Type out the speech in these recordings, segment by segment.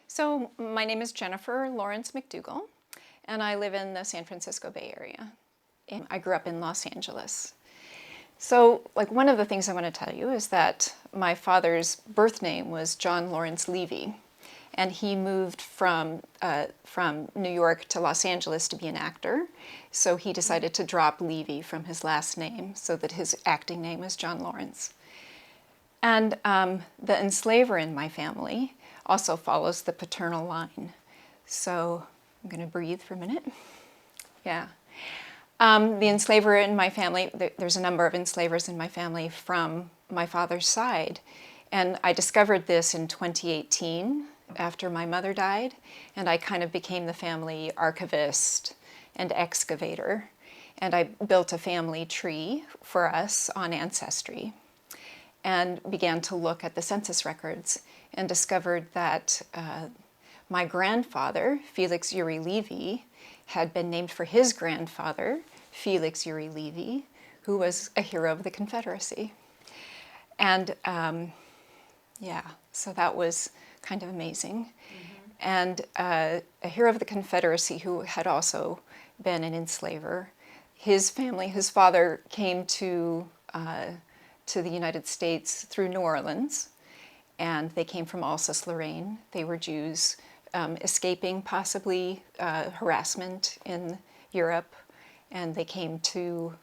So my name is Jennifer Lawrence McDougall, and I live in the San Francisco Bay Area. And I grew up in Los Angeles. So, one of the things I want to tell you is that my father's birth name was John Lawrence Levy, and he moved from New York to Los Angeles to be an actor. So he decided to drop Levy from his last name so that his acting name was John Lawrence. And the enslaver in my family also follows the paternal line. So I'm going to breathe for a minute. Yeah. The enslaver in my family, there's a number of enslavers in my family from my father's side. And I discovered this in 2018 after my mother died, and I kind of became the family archivist and excavator. And I built a family tree for us on Ancestry and began to look at the census records and discovered that my grandfather, Felix Uri Levy, had been named for his grandfather, Felix Uri Levy, who was a hero of the Confederacy. And so that was kind of amazing. Mm-hmm. And a hero of the Confederacy who had also been an enslaver. His family, his father came to the United States through New Orleans, and they came from Alsace-Lorraine. They were Jews escaping possibly harassment in Europe, and they came to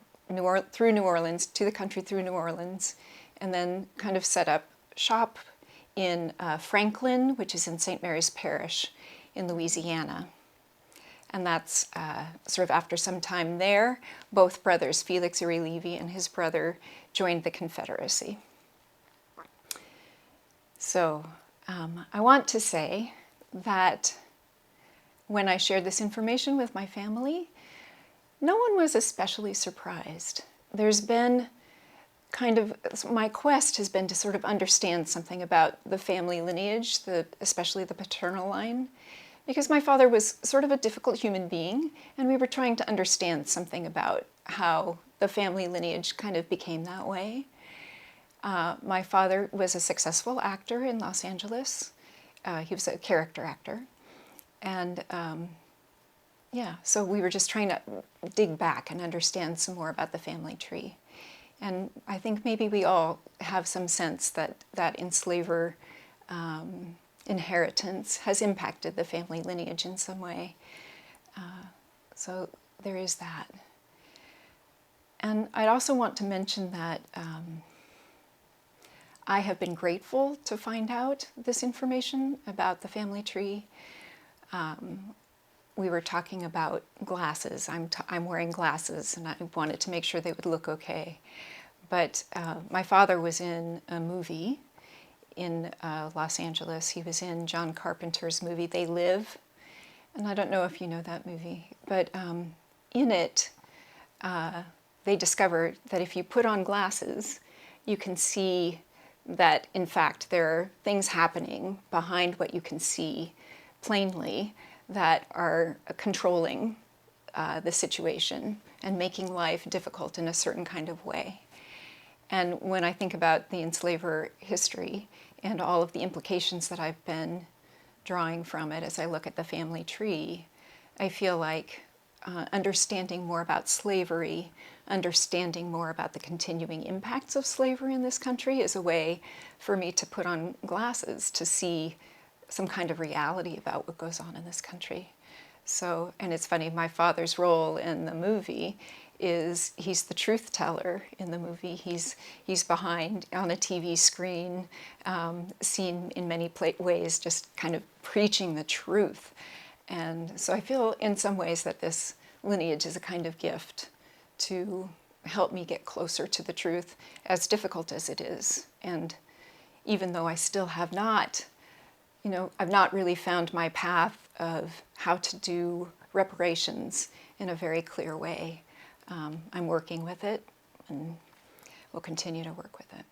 through New Orleans, to the country through New Orleans, and then kind of set up shop in Franklin, which is in St. Mary's Parish in Louisiana. And that's sort of after some time there, both brothers, Felix Uri Levy and his brother, joined the Confederacy. So I want to say that when I shared this information with my family, no one was especially surprised. There's been my quest has been to sort of understand something about the family lineage, especially the paternal line, because my father was sort of a difficult human being, and we were trying to understand something about how the family lineage kind of became that way. My father was a successful actor in Los Angeles. He was a character actor. And so we were just trying to dig back and understand some more about the family tree. And I think maybe we all have some sense that enslaver inheritance has impacted the family lineage in some way. So there is that. And I'd also want to mention that I have been grateful to find out this information about the family tree. We were talking about glasses. I'm wearing glasses, and I wanted to make sure they would look okay. But my father was in a movie in Los Angeles. He was in John Carpenter's movie, They Live. And I don't know if you know that movie, but in it, they discovered that if you put on glasses, you can see that, in fact, there are things happening behind what you can see plainly that are controlling the situation and making life difficult in a certain kind of way. And when I think about the enslaver history and all of the implications that I've been drawing from it as I look at the family tree, I feel like understanding more about slavery, understanding more about the continuing impacts of slavery in this country is a way for me to put on glasses to see some kind of reality about what goes on in this country. So, and it's funny, my father's role in the movie is he's the truth teller in the movie. He's behind on a TV screen, seen in many ways, just kind of preaching the truth. And so I feel in some ways that this lineage is a kind of gift to help me get closer to the truth, as difficult as it is. And even though I still have not, I've not really found my path of how to do reparations in a very clear way. I'm working with it, and will continue to work with it.